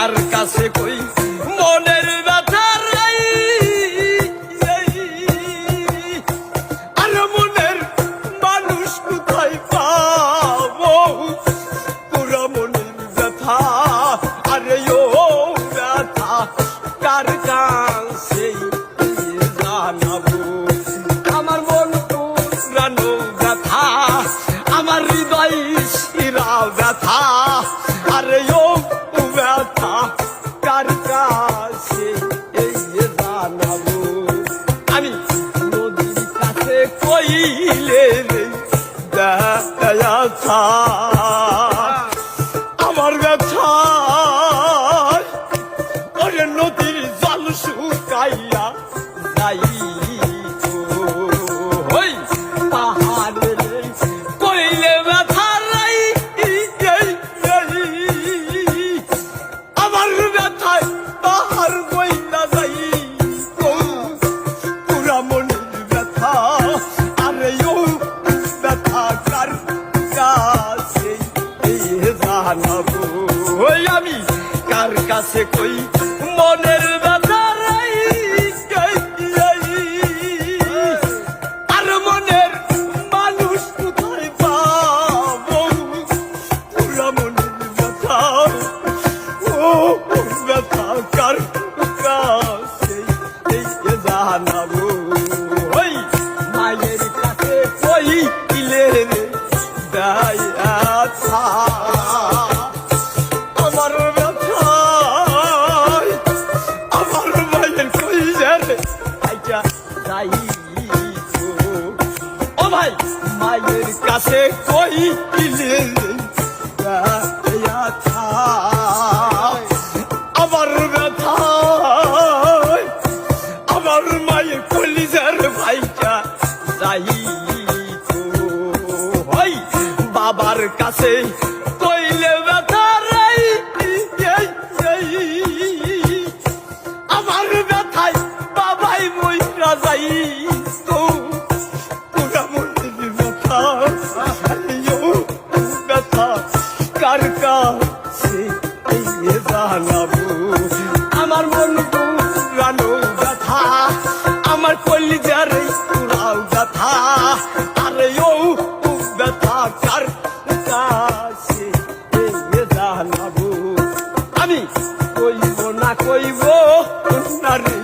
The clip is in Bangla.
কার কাছে কই মনের ব্যথা রাই আর মনের মানুষ কোথায় পাবো পুরা মনের ব্যথা আরে ও ব্যথা কার কাছে জানাবো আমার মন পুরানো ব্যথা আমার হৃদয় শিরা ব্যথা আরে ও ব্যথা কার কাছে জানাবো আমি নদীর কাছে কইলে ব্যথা আমার ব্যথা ওরে নদীর জল শুকাইয়া যাই আমি কার কাছে কই মনের ব্যথা রাই আর মনের মানুষ কোথায় পাবো পুরা মনের ব্যথা ও ব্যথা কার কাছে জানাবো ওই মায়ের কাছে কইলে ব্যথা ও ভাই মায়ের কাছে কইলে ব্যথা আমার ব্যথা আমার মায়ের কলিজার ভাইটা যাই হই বাবার কাছে কইলে ব্যথা রাই আমার ব্যথায় বাবাই মইরা যাই তো পুরা মনের ব্যথা ব্যথা কার কাছে জানাবো আমার মন পুরানো ব্যথা আমার কলিজার পুরাও ব্যথা আরে ও ব্যথা কার কাছে জানাবো আমি কইব না রে